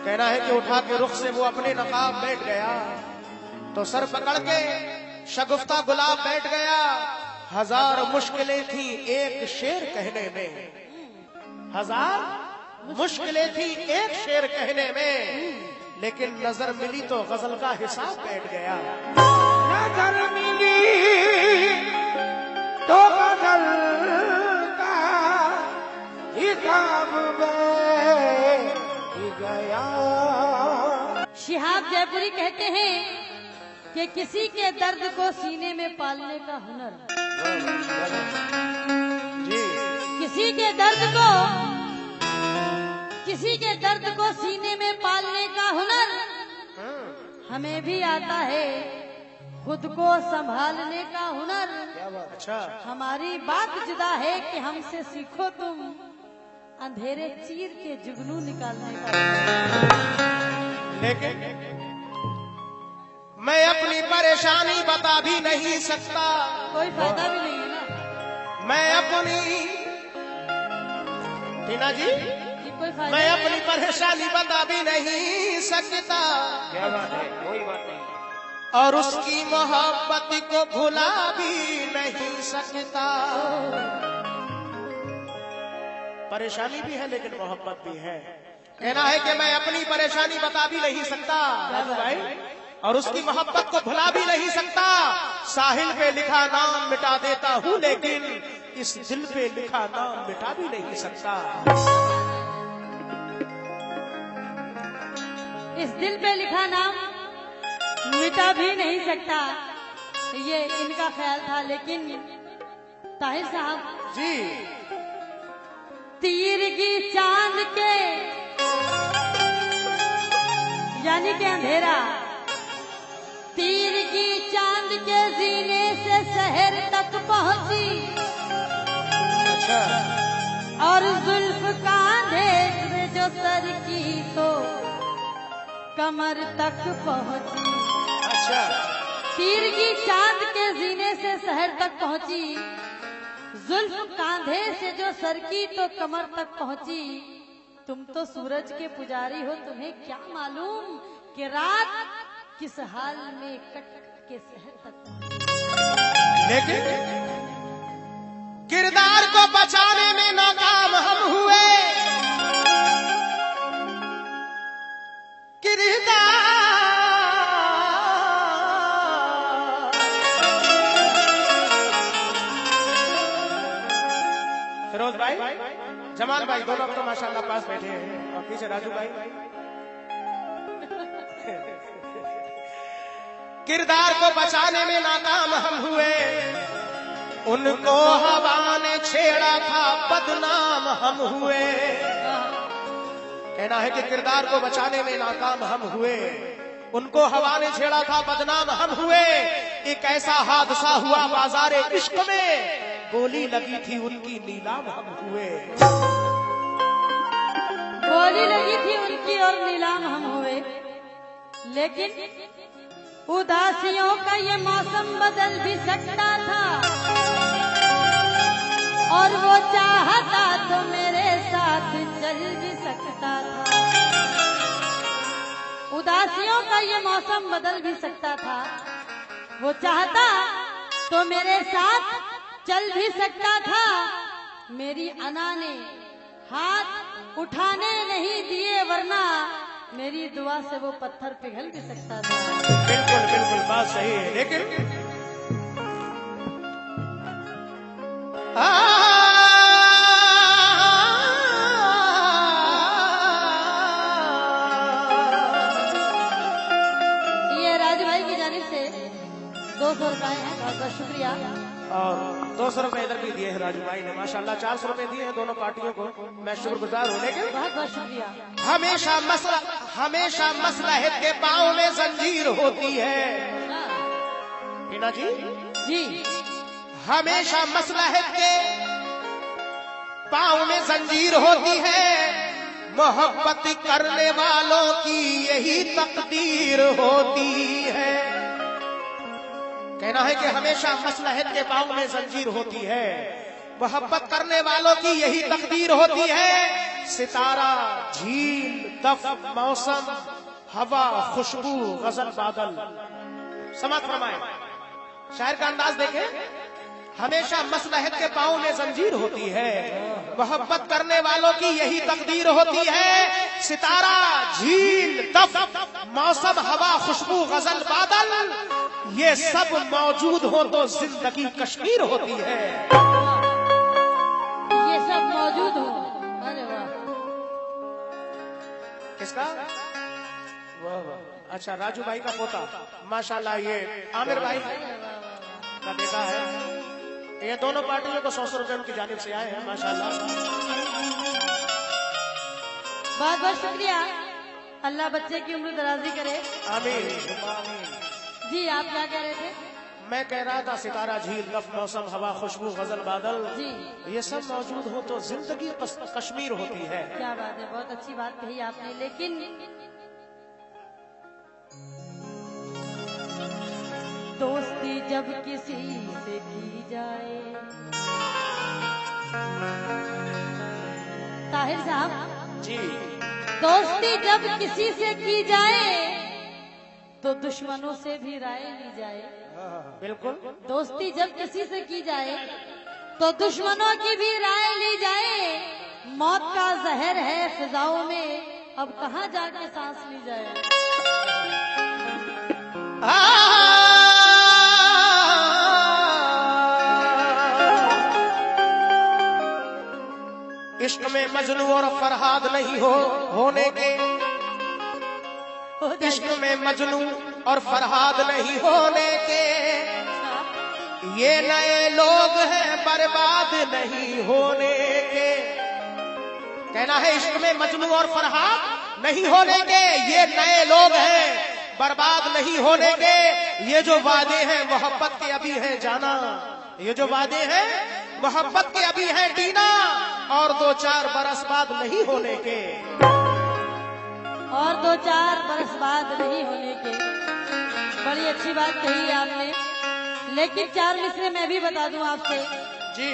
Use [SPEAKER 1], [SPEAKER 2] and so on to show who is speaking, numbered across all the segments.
[SPEAKER 1] कहना है कि उठा के रुख से वो अपने नकाब बैठ गया, तो सर पकड़ के शगुफ्ता गुलाब बैठ गया। हजार मुश्किलें थी एक शेर कहने में, हजार मुश्किलें थी एक शेर कहने में, लेकिन नजर मिली तो गजल का हिसाब बैठ गया।
[SPEAKER 2] नजर मिली तो गजल का हिसाब बैठ गया।
[SPEAKER 3] शिहाब जयपुरी कहते हैं कि किसी के दर्द को सीने में पालने का हुनर,
[SPEAKER 1] जी
[SPEAKER 3] किसी के दर्द को सीने में पालने का हुनर हमें भी आता है, खुद को संभालने का हुनर।
[SPEAKER 1] अच्छा,
[SPEAKER 3] हमारी बात जुदा है कि हमसे सीखो तुम अंधेरे चीर के जुगनू निकालने का हुनर।
[SPEAKER 1] लेकिन मैं अपनी परेशानी बता भी नहीं सकता,
[SPEAKER 3] कोई फायदा भी नहीं है ना।
[SPEAKER 1] मैं अपनी टीना जी
[SPEAKER 3] कोई फायदा
[SPEAKER 1] मैं अपनी परेशानी बता भी नहीं सकता,
[SPEAKER 2] क्या बात है, कोई बात नहीं।
[SPEAKER 1] और उसकी मोहब्बत को भुला भी नहीं सकता। परेशानी भी है लेकिन मोहब्बत भी है। कहना है कि मैं अपनी परेशानी बता भी नहीं सकता राजू भाई, और उसकी मोहब्बत को भुला भी नहीं सकता। साहिल पे लिखा नाम मिटा देता हूँ, लेकिन इस दिल पे लिखा नाम मिटा भी नहीं सकता।
[SPEAKER 3] इस दिल पे लिखा नाम मिटा भी नहीं सकता, ये इनका ख्याल था। लेकिन ताहिर साहब
[SPEAKER 1] जी,
[SPEAKER 3] तीर की चांद के यानी कि अंधेरा, तीर की चांद के जीने से शहर तक पहुंची,
[SPEAKER 1] अच्छा,
[SPEAKER 3] और जुल्फ कांधे से जो सर की तो कमर तक पहुंची।
[SPEAKER 1] अच्छा,
[SPEAKER 3] तीर की चांद के जीने से शहर तक पहुंची, जुल्फ कांधे से जो सर की तो कमर तक पहुंची। तुम तो सूरज के पुजारी हो, तुम्हें क्या मालूम कि रात किस हाल में कट के शहर तक पहुंची।
[SPEAKER 1] लेकिन किरदार को बचाने में नाकाम हम हुए। किरदार फिरोज भाई, जमाल भाई दोनों तो माशाल्लाह पास बैठे हैं, और पीछे राजू भाई। किरदार को बचाने में नाकाम हम हुए, उनको हवा ने छेड़ा था बदनाम हम हुए। कहना है कि किरदार को बचाने में नाकाम हम हुए, उनको हवा ने छेड़ा था बदनाम हम हुए। एक ऐसा हादसा हुआ बाजारे इश्क में, गोली लगी थी उनकी नीलाम हम हुए।
[SPEAKER 3] गोली लगी थी उनकी और नीलाम हम हुए। लेकिन उदासियों का ये मौसम बदल भी सकता था, और वो चाहता तो मेरे साथ चल भी सकता था। उदासियों का ये मौसम बदल भी सकता था, वो चाहता तो मेरे साथ चल भी सकता था। मेरी अना ने हाथ उठाने नहीं दिए, वरना मेरी दुआ से वो पत्थर पिघल भी सकता था।
[SPEAKER 1] बिल्कुल बिल्कुल बात सही है। लेकिन
[SPEAKER 3] ये राजू भाई की जानिब से 200 रुपए हैं, बहुत बहुत शुक्रिया।
[SPEAKER 1] और 200 रुपए इधर भी दिए हैं राजू भाई ने, माशाल्लाह 400 रुपए दिए हैं दोनों पार्टियों को, मैं शुक्रगुजार हूँ। लेकिन
[SPEAKER 3] बहुत बहुत शुक्रिया।
[SPEAKER 1] हमेशा मसलहत के पाँव में जंजीर होती है। टीना जी,
[SPEAKER 3] जी
[SPEAKER 1] हमेशा मसलहत के पाँव में जंजीर होती है, मोहब्बत करने वालों की यही तकदीर होती है। कहना है कि हमेशा मसलहत के पाँव में जंजीर होती है, मोहब्बत करने वालों की यही तकदीर होती है। सितारा, झील, दफ, मौसम, हवा, खुशबू, गजल, बादल। समाप्त फरमाए। शायर का अंदाज देखें, हमेशा मसलहत के पांव में जंजीर होती है। मोहब्बत करने वालों की यही तकदीर होती है। सितारा, झील, दफ, मौसम, हवा, खुशबू, गजल, बादल, ये सब मौजूद हो तो जिंदगी कश्मीर होती है।
[SPEAKER 3] ये सब मौजूद हो। अरे वाह।
[SPEAKER 1] किसका? अच्छा, राजू भाई का पोता, माशाल्लाह। ये आमिर भाई का बेटा है। ये दोनों पार्टियों को 100 रुपए उनकी जानिब से आए हैं, माशाल्लाह।
[SPEAKER 3] बहुत बहुत शुक्रिया। अल्लाह बच्चे की उम्र दराजी करे।
[SPEAKER 1] आमीन।
[SPEAKER 3] जी आप क्या कह रहे थे?
[SPEAKER 1] मैं कह रहा था सितारा, झील, दफ, मौसम, हवा, खुशबू, गजल, बादल,
[SPEAKER 3] जी
[SPEAKER 1] ये सब मौजूद हो तो जिंदगी कश्मीर होती है।
[SPEAKER 3] क्या बात है, बहुत अच्छी बात कही आपने। लेकिन दोस्ती जब किसी से की जाए, ताहिर साहब,
[SPEAKER 1] जी
[SPEAKER 3] दोस्ती जब किसी से की जाए तो दुश्मनों से भी राय ली जाए।
[SPEAKER 1] बिल्कुल।
[SPEAKER 3] दोस्ती जब किसी से की जाए तो दुश्मनों की भी राय ली जाए। मौत का जहर है फिजाओं में, अब कहाँ जाके सांस ली जाए।
[SPEAKER 1] इश्क में मजनू और फरहाद नहीं होने के, इश्क में मजनू और फरहाद नहीं होने के, ये नए लोग हैं बर्बाद नहीं होने के। कहना है इश्क में मजनू और फरहाद नहीं होने के, ये नए लोग हैं बर्बाद नहीं होने के। ये जो वादे हैं मोहब्बत के अभी हैं जाना, ये जो वादे हैं मोहब्बत के अभी हैं टीना, और 2-4 बरस बाद नहीं होने के।
[SPEAKER 3] और 2-4 बरस बाद नहीं होने के। बड़ी अच्छी बात कही आपने। लेकिन 4 मिसरे मैं भी बता दूं आपसे
[SPEAKER 1] जी,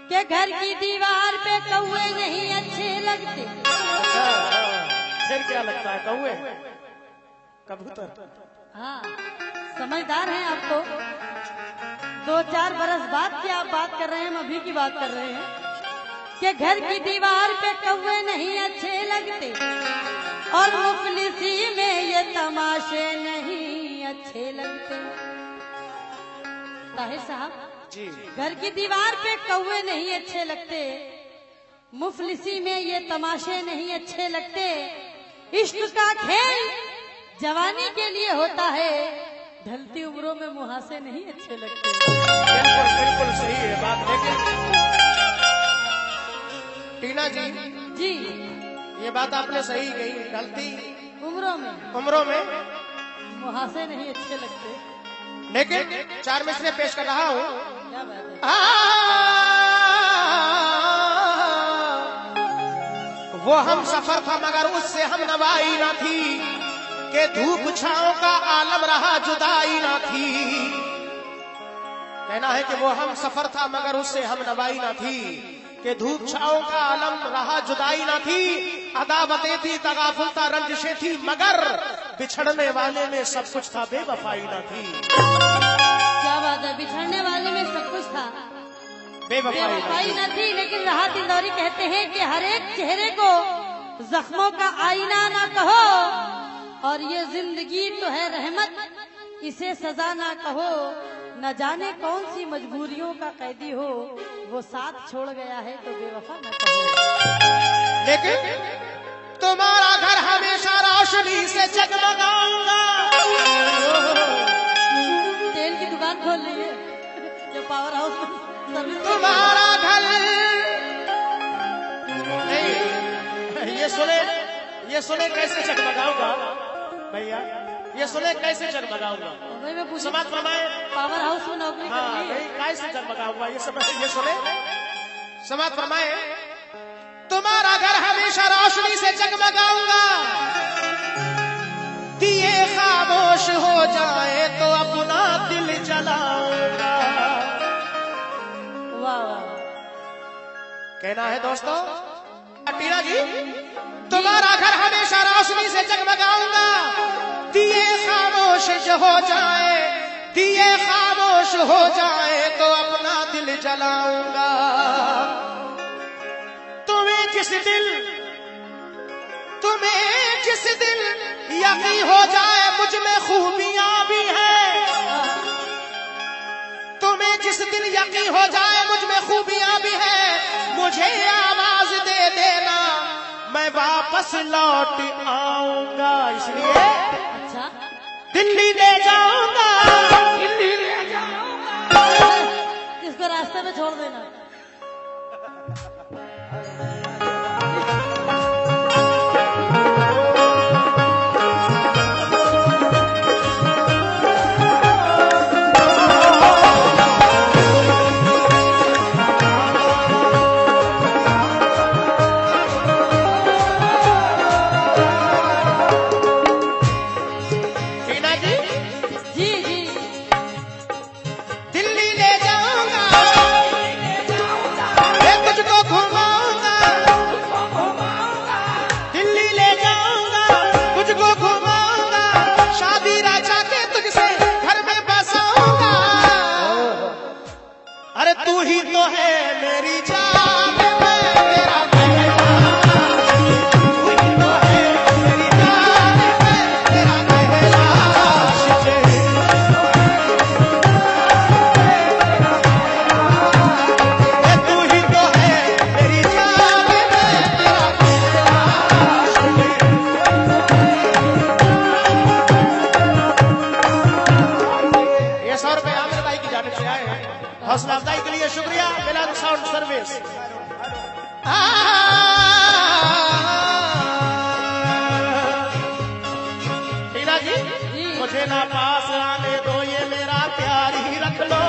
[SPEAKER 3] कि घर की दीवार पे कौवे नहीं अच्छे लगते।
[SPEAKER 1] फिर क्या लगता है? कौवे, कबूतर।
[SPEAKER 3] हाँ, समझदार हैं आप तो। 2-4 बरस बाद की आप बात कर रहे हैं, हम अभी की बात कर रहे हैं कि घर की दीवार पे कौवे नहीं अच्छे लगते और मुफलिसी में ये तमाशे नहीं अच्छे लगते। ताहिर साहब
[SPEAKER 1] जी,
[SPEAKER 3] घर की दीवार पे कौवे नहीं अच्छे लगते, मुफलिसी में ये तमाशे नहीं अच्छे लगते। इश्क का खेल जवानी के लिए होता है, ढलती उम्रों में मुहासे नहीं अच्छे लगते।
[SPEAKER 1] बिल्कुल बिल्कुल सही है बात। लेकिन टीना जी, ये बात आपने सही कही, ढलती उम्रों में
[SPEAKER 3] मुहासे नहीं अच्छे लगते।
[SPEAKER 1] लेकिन 4 मिसरे पेश कर रहा हूँ।
[SPEAKER 3] क्या बात है।
[SPEAKER 1] वो हम सफर था मगर उससे हम नवाई ना थी, के धूप छाओं का आलम रहा जुदाई ना थी। कहना है कि वो हम सफर था मगर उससे हम नवाई ना थी, के धूप छाओं का आलम रहा जुदाई ना थी। अदावतें थी, तगाफुल था, रंजिशें थी, मगर बिछड़ने वाले में सब कुछ था, बेवफाई ना थी।
[SPEAKER 3] क्या बात है, बिछड़ने वाले में सब कुछ था, बेवफाई न थी। लेकिन राहत इंदौरी कहते हैं कि हर एक चेहरे को जख्मों का आईना ना कहो, और ये जिंदगी तो है रहमत, इसे सजा ना कहो। न जाने कौन सी मजबूरियों का कैदी हो, वो साथ छोड़ गया है तो बेवफा न कहो।
[SPEAKER 1] लेकिन तुम्हारा घर हमेशा रोशनी से जगमगाऊंगा।
[SPEAKER 3] तेल की दुकान खोल लीजिए जो पावर हाउस में सर्विस।
[SPEAKER 1] तुम्हारा घर नहीं, ये सुने कैसे जगमगाऊंगा भैया, ये सुने कैसे जगमगाऊंगा। समाज फरमाए,
[SPEAKER 3] पावर हाउस में नौकरी
[SPEAKER 1] हाँ
[SPEAKER 3] कर रही है।
[SPEAKER 1] नहीं, कैसे जगमगाऊंगा ये सुने। समाज फरमाए, तुम्हारा घर हमेशा रोशनी से जगमगाऊंगा। दिए खामोश हो जाए तो अपना दिल जलाऊंगा। कहना है दोस्तों, टीना जी तुम्हारा घर हमेशा रोशनी से जगमगाऊंगा, दिए खामोश जो हो जाए, दिए खामोश हो जाए तो अपना दिल जलाऊंगा। तुम्हें जिस दिल यकीन हो जाए मुझ में खूबियां भी हैं, तुम्हें जिस दिन यकीन हो जाए मुझ में खूबियां भी हैं, मुझे आवाज दे देना, मैं वापस लौट आऊंगा। इसलिए
[SPEAKER 3] अच्छा,
[SPEAKER 1] दिल्ली ले जाऊंगा,
[SPEAKER 2] दिल्ली ले जाऊंगा।
[SPEAKER 3] इसको रास्ते में छोड़ देना।
[SPEAKER 1] टीना जी
[SPEAKER 3] जी जी,
[SPEAKER 1] दिल्ली ले जाऊंगा, मैं तुझको घुमाऊंगा, दिल्ली ले जाऊंगा, तुझको घुमाऊंगा, शादी राजा के तुझसे घर में बसाऊंगा। अरे तू ही तो है मेरी जान, मैं तेरा कहना, तू ही तो है मेरी जान, मैं तेरा कहना। तू ही तो है मेरी जान, मैं तेरा ये 100 रुपए आमिर भाई की जानिब से आए हैं, हौसला अफजाई के लिए शुक्रिया। मिलाद साउंड सर्विस। टीना जी
[SPEAKER 3] जी।
[SPEAKER 1] मुझे ना पास आने दो, ये मेरा प्यार ही रख लो,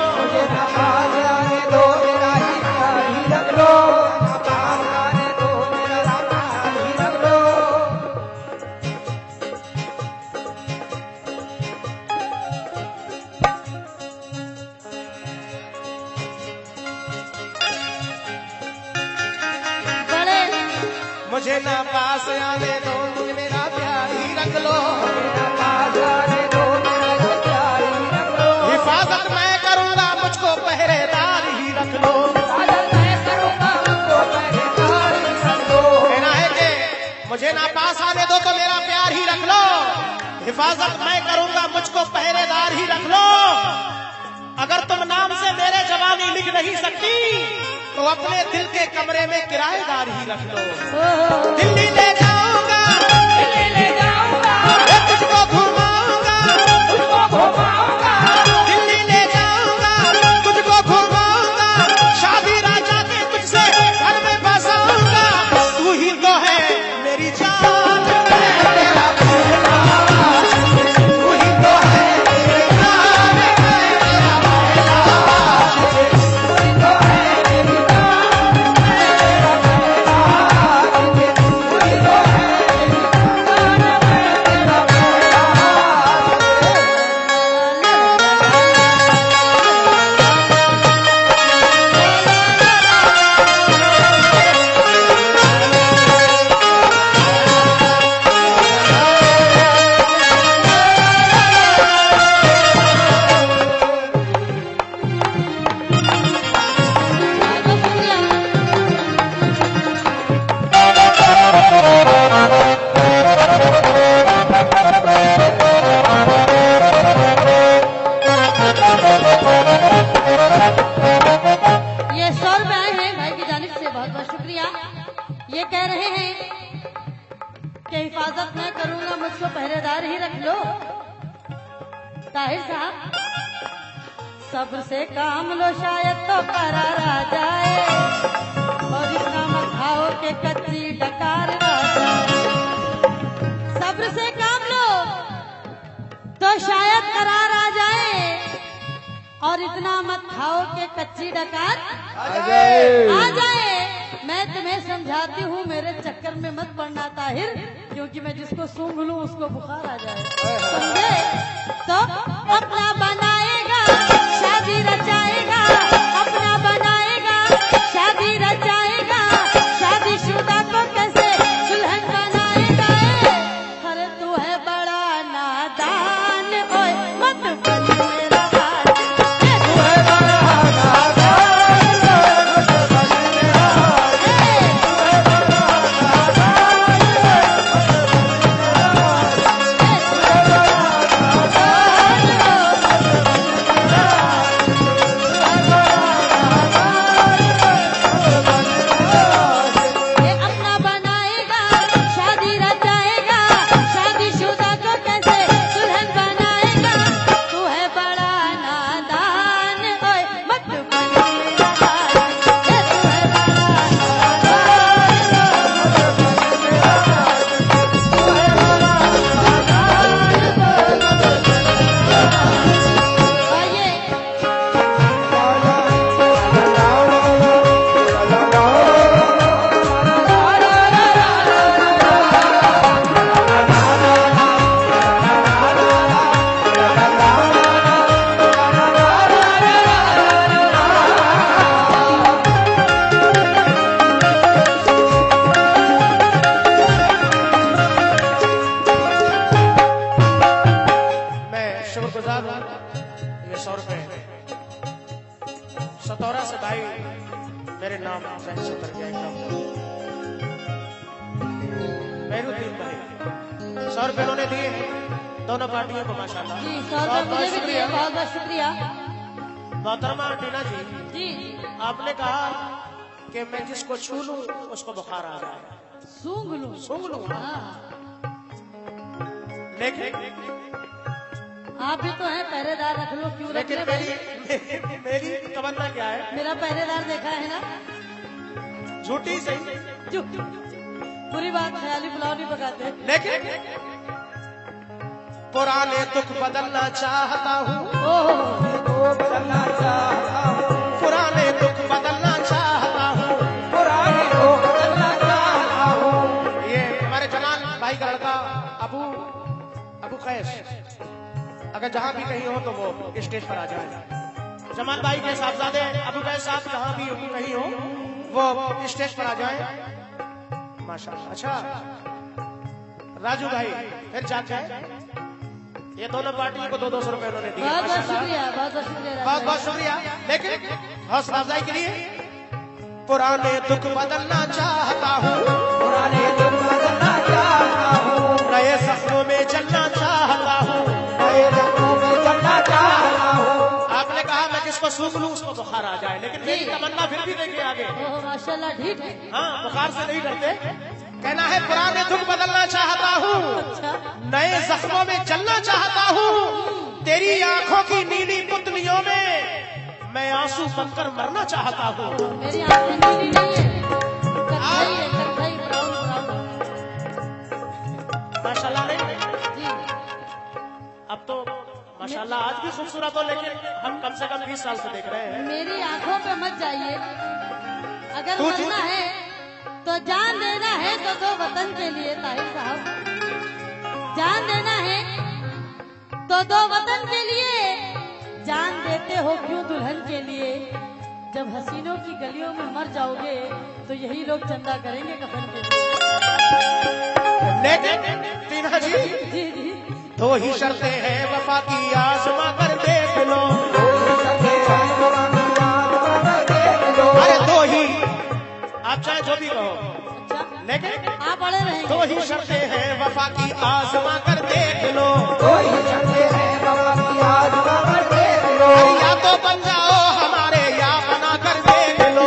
[SPEAKER 2] आवाज आने दो, मेरा ही प्यार ही रख लो। आवाज आने दो, मेरा प्यार ही रख लो।
[SPEAKER 3] बड़े
[SPEAKER 1] मुझे ना पास आने दो, ये मेरा प्यार ही रख लो,
[SPEAKER 2] आवाज आने दो, मेरा ही प्यार ही रख लो।
[SPEAKER 1] हिफाजत मैं करूंगा, मुझको पहरेदार ही रख लो।
[SPEAKER 2] आदर मैं करूंगा, मुझको पहरेदार ही रख लो।
[SPEAKER 1] कहना है कि मुझे ना पास आने दो तो मेरा प्यार ही रख लो, हिफाजत मैं करूंगा, मुझको पहरेदार ही रख लो। अगर तुम नाम से मेरे जवानी लिख नहीं सकती तो अपने दिल के कमरे में किराएदार ही रख लो। दिल्ली ले जाऊंगा,
[SPEAKER 2] दिल्ली ले जाऊंगा,
[SPEAKER 1] मैं तुझको घुमाऊंगा,
[SPEAKER 2] तुझको घुमाऊंगा।
[SPEAKER 1] दिल्ली ले जाऊंगा, तुझको घुमाऊंगा, शादी राजा के तुझसे घर में बसाऊंगा। तू ही तो है मेरी जान, मैं तेरा कहना, तू ही तो है मेरी जान, मैं तेरा कहना।
[SPEAKER 2] तू ही तो है मेरी जान, मैं तेरा कहना। तू ही तो है मेरी जान, मैं तेरा
[SPEAKER 3] ये 100 रुपए आए हैं भाई की जानिब से, बहुत बहुत शुक्रिया। ये कह रहे हैं कि हिफाजत मैं करूंगा, मुझको पहरेदार ही रख लो। ताहिर साहब, सब्र से काम लो, शायद तो करार आ जाए, और इतना मत खाओ कि कच्ची डकार आ जाए। सब्र से काम लो तो शायद करार आ जाए, और इतना मत खाओ कि कच्ची डकार आ जाए। मैं तुम्हें समझाती हूँ, मेरे चक्कर में मत पड़ना ताहिर, क्योंकि मैं जिसको सूंघ लूं उसको बुखार आ जाए। समझे? तो अपना बनाएगा, शादी रचाएगा, अपना बनाएगा, शादी रचाएगा,
[SPEAKER 1] 100 रुपये उन्होंने दिए हैं दोनों पार्टियों को माशाल्लाह।
[SPEAKER 3] जी 100 रुपये मुझे भी दिए, बहुत बहुत शुक्रिया।
[SPEAKER 1] मोहतरमा टीना जी,
[SPEAKER 3] जी
[SPEAKER 1] आपने कहा कि मैं जिसको छू लूं उसको बुखार आ जाए,
[SPEAKER 3] सूंघ लूं।
[SPEAKER 1] सूंघ लूं।
[SPEAKER 3] हाँ,
[SPEAKER 1] लेकिन
[SPEAKER 3] आप भी तो हैं पहरेदार, रख लो, क्यों रख
[SPEAKER 1] लेकिन
[SPEAKER 3] ले भाई?
[SPEAKER 1] मेरी तमन्ना क्या है,
[SPEAKER 3] मेरा पहरेदार देखा है ना,
[SPEAKER 1] झूठी सही,
[SPEAKER 3] चुप पूरी बात, ख्याली पुलाव नहीं पकाते।
[SPEAKER 1] लेकिन पुराने दुख बदलना चाहता हूँ,
[SPEAKER 3] ओहो,
[SPEAKER 2] बदलना चाहता हूँ,
[SPEAKER 1] पुराने दुख बदलना चाहता हूँ।
[SPEAKER 2] पुराने को बदलना चाहता हूँ।
[SPEAKER 1] ये हमारे जमाल भाई का लड़का अबू कैस अगर जहाँ भी कहीं हो तो वो स्टेज पर आ जाए। जमाल भाई के साहबजादे अबू कैस साहब जहाँ भी कहीं हो वो स्टेज पर आ जाए माशाल्लाह। अच्छा राजू भाई फिर जाके ये दोनों पार्टियों को 200 रुपए उन्होंने दिए,
[SPEAKER 3] बहुत बहुत
[SPEAKER 1] माशाल्लाह।
[SPEAKER 3] शुक्रिया, बहुत बहुत शुक्रिया राजू
[SPEAKER 1] बहुत बहुत
[SPEAKER 3] भाई।
[SPEAKER 1] शुक्रिया। लेकिन हौसला अफजाई के लिए पुराने दुख बदलना चाहता हूँ,
[SPEAKER 2] पुराने दुख बदलना चाहता हूँ,
[SPEAKER 1] नए जख्मों में चलना चाहता हूँ।
[SPEAKER 2] नए रंगों में चलना चाहता हूँ।
[SPEAKER 1] आपने कहा मैं किसको सूख लूं उसको बुखार आ जाए, लेकिन मेरी तमन्ना फिर भी देखिए आगे।
[SPEAKER 3] ओहो माशाल्लाह, ठीक है।
[SPEAKER 1] हाँ, बुखार से नहीं डरते। कहना है पुराने दुख बदलना चाहता हूँ,
[SPEAKER 3] अच्छा,
[SPEAKER 1] नए जख्मों में चलना चाहता हूँ। तेरी आंखों की नीली पुतलियों में मैं आंसू बनकर मरना चाहता हूँ।
[SPEAKER 3] मेरी आंखें नीली नहीं है, कत्थई है, कत्थई, ब्राउन ब्राउन।
[SPEAKER 1] माशाल्लाह नहीं,
[SPEAKER 3] जी
[SPEAKER 1] अब तो माशाल्लाह आज भी खूबसूरत हो, लेकिन हम कम से कम 20 साल से देख रहे हैं।
[SPEAKER 3] मेरी आंखों पे मत जाइए, अगर
[SPEAKER 1] तू झूठ-
[SPEAKER 3] मरना है तो जान देना है तो दो वतन के लिए ताहिर साहब, जान देना है तो दो वतन के लिए, जान देते हो क्यों दुल्हन के लिए? जब हसीनों की गलियों में मर जाओगे तो यही लोग चंदा करेंगे कफन के लिए।
[SPEAKER 1] लेकिन टीना जी
[SPEAKER 3] जी जी,
[SPEAKER 1] दो ही शर्तें हैं वफा की, आजमा कर देख लो। अरे दो ही, आप चाहे जो भी कहो,
[SPEAKER 3] अच्छा
[SPEAKER 1] लेकिन
[SPEAKER 3] आप बड़े रहेंगे।
[SPEAKER 1] दो ही शर्तें हैं वफा की, आजमा कर देख लो।
[SPEAKER 2] कोई चलते हैं बाबा की आजमा कर देख लो।
[SPEAKER 1] अरे या तो बन जाओ हमारे या बना कर देख लो।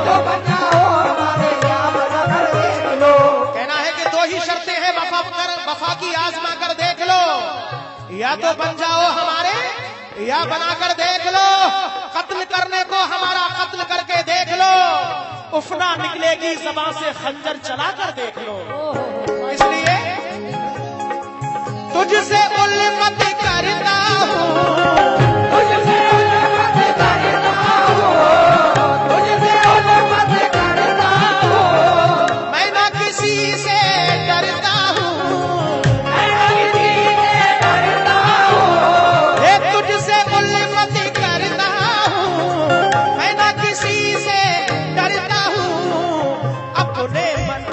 [SPEAKER 2] तो बचाओ हमारे यहाँ बना कर देख लो।
[SPEAKER 1] कहना है कि दो ही शर्तें हैं वफा की, आजमा कर देख लो। या तो बन जाओ हमारे या बना कर देख लो। कत्ल करने को हमारा कत्ल करके देख लो। उफना निकलेगी ज़बां से खंजर चला कर देख लो।
[SPEAKER 3] ओहो,
[SPEAKER 1] इसलिए तुझसे उल्मत करता हूँ,
[SPEAKER 2] तुझसे उल्मत करता हूँ, तुझसे उल्मत करता हूँ।
[SPEAKER 1] मैं ना किसी से डरता हूँ।
[SPEAKER 2] मैं किसी से डरता हूँ।
[SPEAKER 1] ये तुझसे उल्मत करता हूँ, मैं ना किसी से डरता हूँ। अपने मन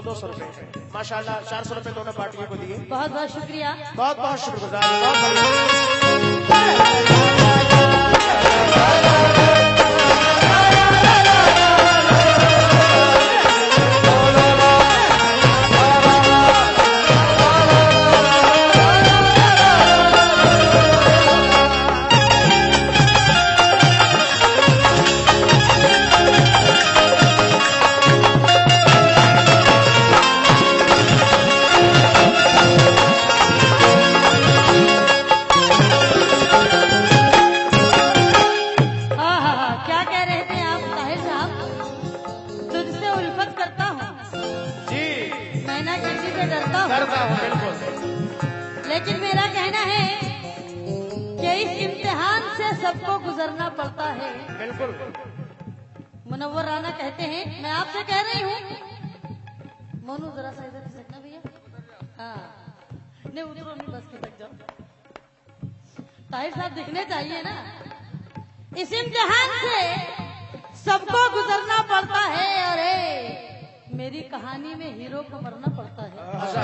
[SPEAKER 1] 200 रुपए माशाल्लाह 400 रुपए दोनों पार्टियों को दिए।
[SPEAKER 3] बहुत बहुत शुक्रिया।
[SPEAKER 1] बहुत बहुत शुक्रगुजार, बहुत बढ़िया।
[SPEAKER 3] क्या कह रहे थे आप ताहिर साहब? तुझसे उल्फत करता हूँ
[SPEAKER 1] जी,
[SPEAKER 3] मैं ना किसी से डरता हूँ,
[SPEAKER 1] करता हूँ बिल्कुल।
[SPEAKER 3] लेकिन मेरा कहना है कि इस इम्तिहान से सबको गुजरना पड़ता है।
[SPEAKER 1] बिल्कुल।
[SPEAKER 3] मुनव्वर राना कहते हैं, मैं आपसे कह रही हूँ, मोनू जरा सा इधर खिसकना भैया। हाँ नहीं उधर नहीं, बस खिसक जाओ। ताहिर साहब दिखने चाहिए ना। इस इम्तिहान से सबको गुजरना पड़ता है। अरे मेरी कहानी में हीरो को मरना पड़ता है।
[SPEAKER 1] अच्छा,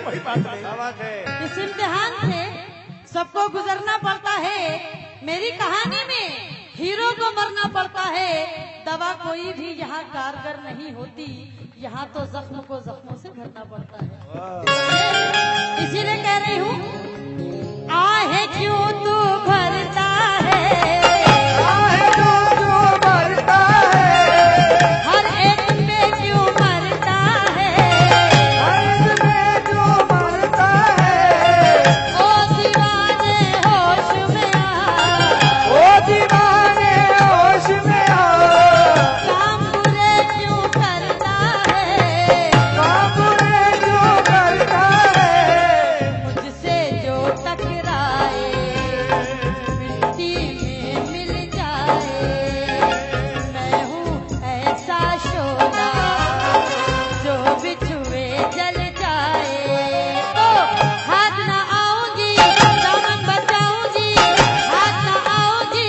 [SPEAKER 1] कोई बात नहीं। क्या बात है?
[SPEAKER 3] इस इम्तिहान से सबको गुजरना पड़ता है। मेरी कहानी में हीरो को मरना पड़ता है। दवा कोई भी यहाँ कारगर नहीं होती, यहाँ तो जख्म को जख्मों से भरना पड़ता है। इसीलिए कह रही हूँ, आहे क्यों तू भरता है, हर एक पे क्यों मरता है, ओ दीवाने होश में आ, काम बुरे क्यों करता है, मुझसे जो टकराए मिट्टी में मिल जाए। मैं हूँ ऐसा शोला जो बिछुए जल जाए। तो हाथ ना आऊंगी दामन बचाऊंगी, हाथ ना आऊंगी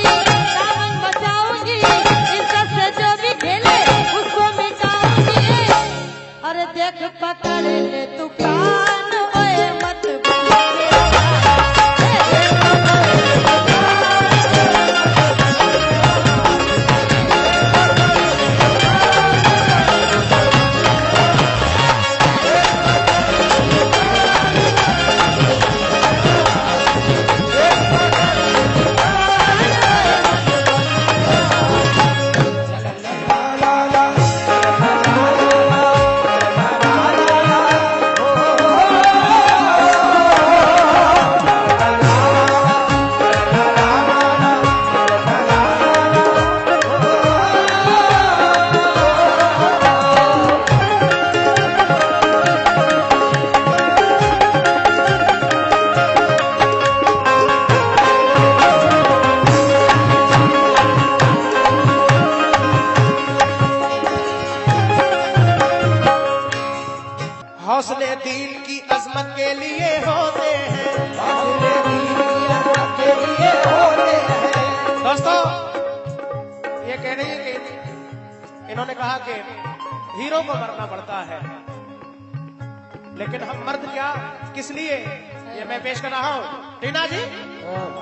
[SPEAKER 3] दामन बचाऊंगी। इज्जत से जो भी खेले उसको मिटाऊंगी। अरे देख पकड़ ले तू कान, ओए मत भूल।
[SPEAKER 1] हौसले दीन की अजमत के लिए होते हैं। दोस्तों, ये कह रही है कि इन्होंने कहा कि हीरो को मरना पड़ता है, लेकिन हम मर्द क्या, किस लिए, ये मैं पेश कर रहा हूँ। टीना जी,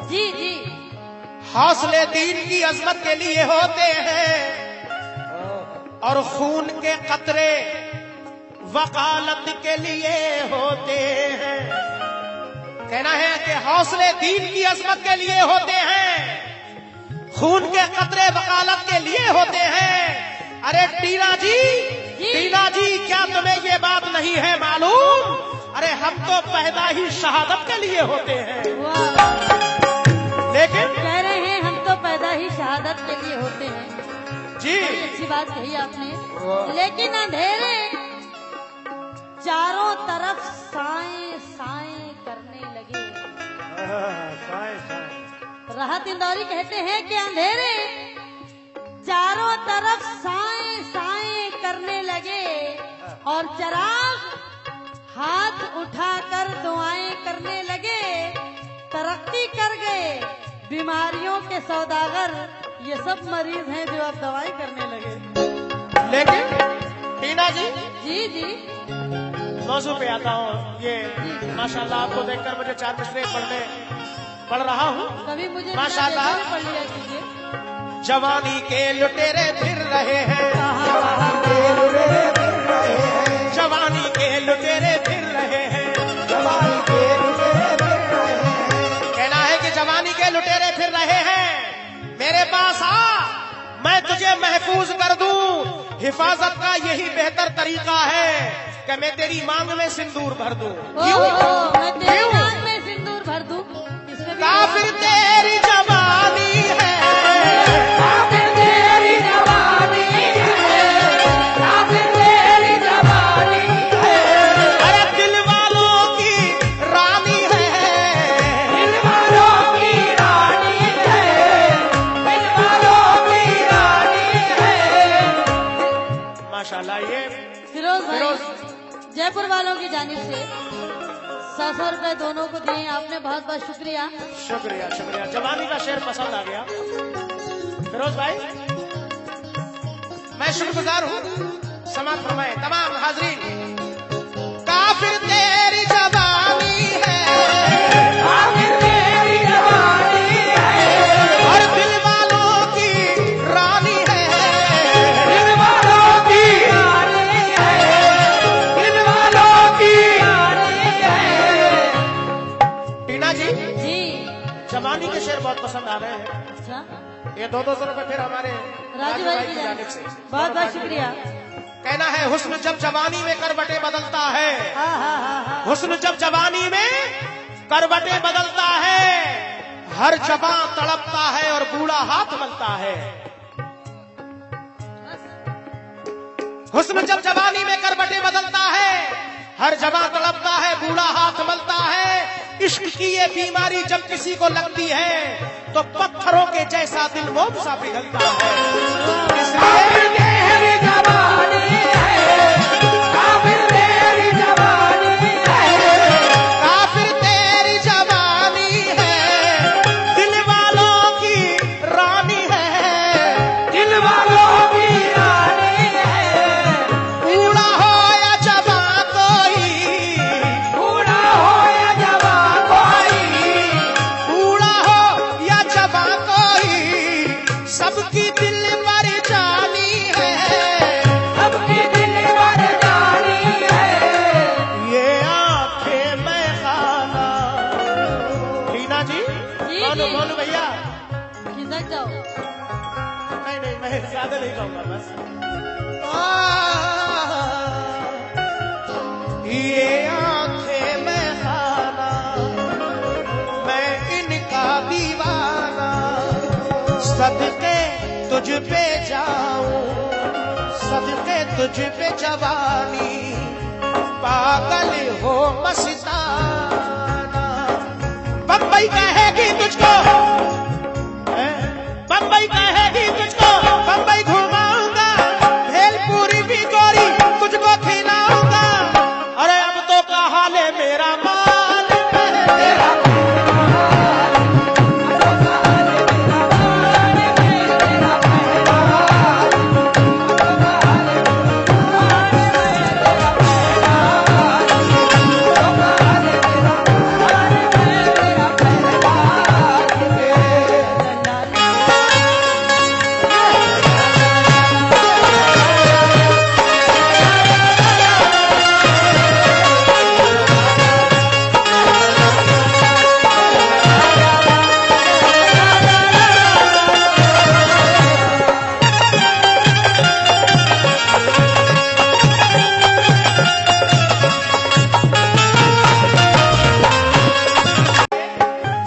[SPEAKER 3] जी जी,
[SPEAKER 1] हौसले दीन की अजमत के लिए होते हैं और खून के कतरे वकालत के लिए होते हैं। कहना है कि हौसले दीन की अजमत के लिए होते हैं, खून के कतरे वकालत के लिए होते हैं। अरे टीना जी, टीना जी, क्या तुम्हें ये बात नहीं है मालूम? अरे हम तो पैदा ही शहादत के लिए होते हैं।
[SPEAKER 3] वाह,
[SPEAKER 1] लेकिन
[SPEAKER 3] कह रहे हैं हम तो पैदा ही शहादत के लिए होते हैं।
[SPEAKER 1] जी,
[SPEAKER 3] बड़ी अच्छी बात कही आपने। लेकिन अंधेरे चारों तरफ साएं साएं करने लगे। राहत इंदौरी कहते हैं कि अंधेरे चारों तरफ साएं साएं करने लगे और चिराग हाथ उठाकर दुआएं करने लगे। तरक्की कर गए बीमारियों के सौदागर, ये सब मरीज हैं जो अब दवाई करने लगे।
[SPEAKER 1] लेकिन टीना जी,
[SPEAKER 3] जी जी,
[SPEAKER 1] मौजू पे आता हूँ। ये माशाल्लाह आपको देखकर मुझे 4 मिसरे पढ़ रहा हूँ।
[SPEAKER 3] कभी मुझे
[SPEAKER 1] माशाल्लाह।
[SPEAKER 3] बिना देखे पढ़ लिया कीजिए।
[SPEAKER 1] जवानी के लुटेरे फिर रहे हैं, जवानी के लुटेरे फिर रहे हैं। कहना है कि जवानी के लुटेरे फिर रहे हैं, मेरे पास आ, मैं तुझे महफूज कर दूं। हिफाजत का यही बेहतर तरीका है कि मैं तेरी मांग में सिंदूर भर दूं।
[SPEAKER 3] मैं तेरी मांग में सिंदूर भर दूं। इसमें भी
[SPEAKER 1] काफिर तेरी जवानी है,
[SPEAKER 2] काफिर तेरी जवानी है, काफिर तेरी जवानी है।
[SPEAKER 1] अरे दिल वालों की रानी है,
[SPEAKER 2] दिल वालों की रानी है, दिल वालों की रानी है।
[SPEAKER 1] माशाल्लाह। ये
[SPEAKER 3] फिरोज भाई,
[SPEAKER 1] फिरोज।
[SPEAKER 3] जयपुर वालों की जानिब से 100 रुपए दोनों को दिए, आपने बहुत बहुत शुक्रिया।
[SPEAKER 1] शुक्रिया शुक्रिया। जवानी का शेर पसंद आ गया फिरोज भाई, मैं शुक्रगुजार हूँ। समाप्त फरमाए तमाम हाजरीन। काफिर तेरी जवानी है,
[SPEAKER 2] काफिर तेरी जवानी है,
[SPEAKER 1] और दिल वालों की रानी है।
[SPEAKER 2] दिल वालों की रानी है, दिल वालों की रानी है।
[SPEAKER 1] टीना जी,
[SPEAKER 3] जी
[SPEAKER 1] जवानी के शेर बहुत पसंद आ रहे हैं।
[SPEAKER 3] अच्छा,
[SPEAKER 1] ये 200 रुपए फिर हमारे
[SPEAKER 3] राजू भाई की जानिब से बहुत बहुत शुक्रिया।
[SPEAKER 1] कहना है हुस्न जब जवानी में करवटें बदलता है,
[SPEAKER 3] हाँ।
[SPEAKER 1] हुस्न जब जवानी में करवटें बदलता है, हर जवां तड़पता है और बूढ़ा हाथ मलता है। हुस्न जब जवानी में करवटें बदलता है, हर जवां तड़पता है, बूढ़ा हाथ मलता है। इश्क की ये बीमारी जब किसी को लगती है तो पत्थरों के जैसा दिल मोम सा पिघलता है।
[SPEAKER 2] काफिर
[SPEAKER 1] इसलिए
[SPEAKER 2] तेरी जवानी है, काफिर तेरी जवानी है,
[SPEAKER 1] काफिर तेरी जवानी है, दिल वालों की रानी है।
[SPEAKER 2] दिल वालों की रानी है।
[SPEAKER 1] बूढ़ा हो या जवां कोई,
[SPEAKER 2] बूढ़ा हो या जवां कोई,
[SPEAKER 1] बूढ़ा हो या जवां कोई, सबकी दिल पर जानी है।
[SPEAKER 2] सबकी दिल पर जानी है।
[SPEAKER 1] ये आंखें मैं खाना। टीना जी,
[SPEAKER 3] जी,
[SPEAKER 1] बोलो
[SPEAKER 3] जी।
[SPEAKER 1] बोलो भैया।
[SPEAKER 3] खिसक जाओ।
[SPEAKER 1] नहीं मैं ज्यादा नहीं कहूंगा बस। ये आंखें मैं खाना, मैं इनका दीवाना, सदके तुझ पे जाऊं, सदके तुझ पे जवानी, पागल हो मस्ताना। बम्बई कहेगी तुझको, बम्बई कहेगी तुझको, बम्बई घुमाऊंगा, भेलपुरी भी गोरी तुझको खिलाऊंगा। अरे अब तो कहा ले मेरा माल तेरा,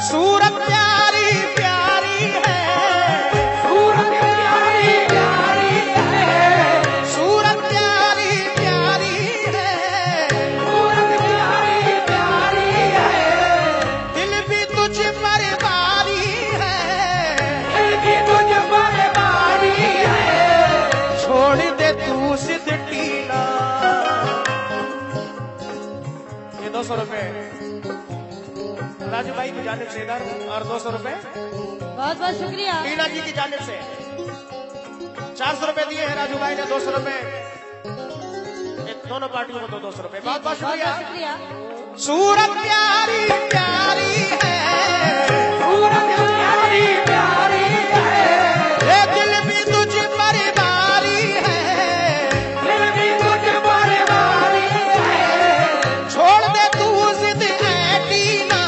[SPEAKER 1] सूरत प्यारी प्यारी है,
[SPEAKER 2] सूरत प्यारी प्यारी है,
[SPEAKER 1] सूरत प्यारी प्यारी है,
[SPEAKER 2] सूरत प्यारी प्यारी है।
[SPEAKER 1] दिल भी तुझ पर भारी है।
[SPEAKER 2] दिल की तुझ पर बारी है।
[SPEAKER 1] छोड़ दे तू सिद्ध टीना। ये 200 रुपए राजू भाई की जानिब से इधर, और 200 रुपए
[SPEAKER 3] बहुत बहुत शुक्रिया।
[SPEAKER 1] टीना जी की जानिब से। 400 रुपए दिए हैं राजू भाई ने, 200 रुपए एक दोनों पार्टियों को 200 रुपए। बहुत बहुत शुक्रिया।
[SPEAKER 3] शुक्रिया।
[SPEAKER 1] सूरत प्यारी प्यारी है,
[SPEAKER 2] सूरत प्यारी प्यारी है,
[SPEAKER 1] ये दिल भी तुझ पर भारी है,
[SPEAKER 2] दिल भी तुझ पर भारी है,
[SPEAKER 1] छोड़ दे तू जिद ऐटी ना,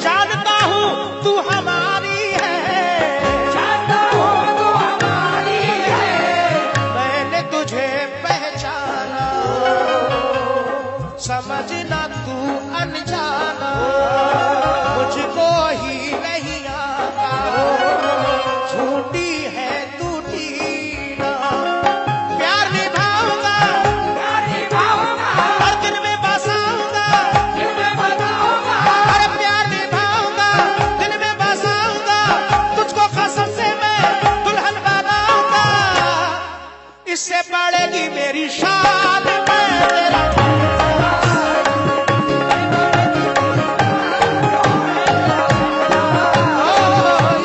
[SPEAKER 1] जानता हूँ तू हमारी है,
[SPEAKER 2] जानता हूँ तू हमारी है,
[SPEAKER 1] मैंने तुझे पहचाना, समझना तू अनजाना, मुझको ही नहीं आता, झूठी है टूटी ना, प्यार निभाऊंगा
[SPEAKER 2] प्यार निभाऊंगा,
[SPEAKER 1] हर दिन में बसाऊंगा,
[SPEAKER 2] दिल में बसाऊंगा,
[SPEAKER 1] अरे प्यार निभाऊंगा दिन में बसाऊंगा, तुझको कसम से मैं दुल्हन बनाऊंगा, इससे बढ़ेगी मेरी शान, मैं तेरा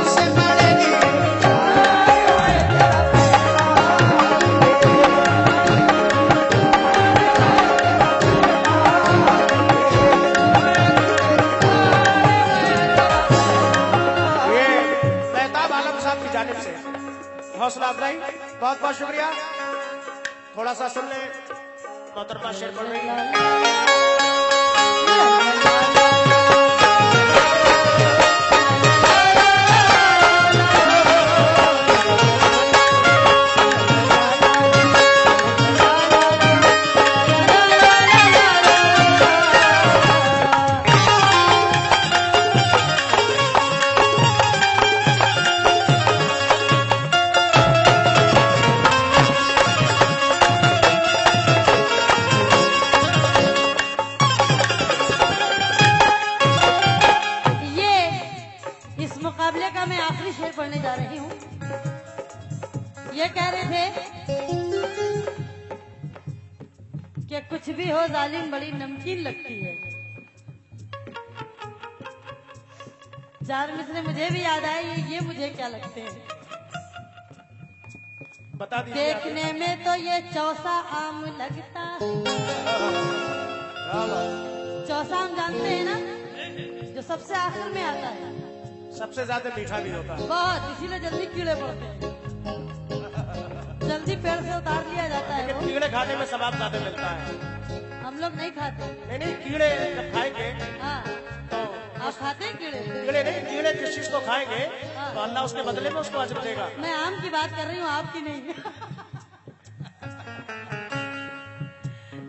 [SPEAKER 1] इससे बढ़ेगी। ये मेहताब आलम साहब की जानिब से हौसला अफजाई, बहुत बहुत शुक्रिया। थोड़ा सा सुन ले, मोहतरमा शेर पढ़ रही है।
[SPEAKER 3] ये इस मुकाबले का मैं आखिरी शेर पढ़ने जा रही हूँ। ये कह रहे थे कि कुछ भी हो जालिम बड़ी नमकीन लगती है। चार मिसरे मुझे भी याद आए, ये मुझे क्या लगते हैं।
[SPEAKER 1] बता दीजिए आप।
[SPEAKER 3] देखने में तो ये चौसा आम लगता है। चौसा आम जानते हैं ना, जो सबसे आखिर में आता है,
[SPEAKER 1] सबसे ज्यादा मीठा भी होता है।
[SPEAKER 3] बहुत, इसीलिए जल्दी कीड़े पड़ते हैं, जल्दी पेड़ से उतार लिया जाता है
[SPEAKER 1] लेकिन
[SPEAKER 3] वो।
[SPEAKER 1] कीड़े खाने में सवाब ज्यादा मिलता है।
[SPEAKER 3] हम लोग नहीं खाते।
[SPEAKER 1] नहीं नहीं, कीड़े जब खाएंगे
[SPEAKER 3] हाँ,
[SPEAKER 1] तो
[SPEAKER 3] आप खाते हैं कीड़े?
[SPEAKER 1] कीड़े नहीं, कीड़े जिस चीज को खाएंगे
[SPEAKER 3] हाँ।
[SPEAKER 1] तो अल्लाह उसके बदले में उसको अजर देगा।
[SPEAKER 3] मैं आम की बात कर रही हूँ, आपकी नहीं।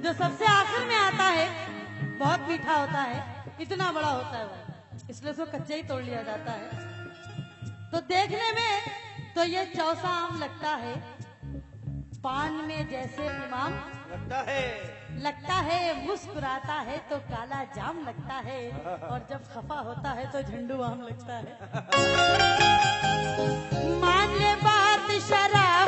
[SPEAKER 3] जो सबसे आखिर में आता है बहुत मीठा होता है, इतना बड़ा होता है वो, इसलिए उसको कच्चे ही तोड़ लिया जाता है। तो देखने में तो ये चौसा आम लगता है, पान में जैसे इमाम लगता है, मुस्कुराता है तो काला जाम लगता है, और जब खफा होता है तो झंडू आम लगता है। मान ले बात शराब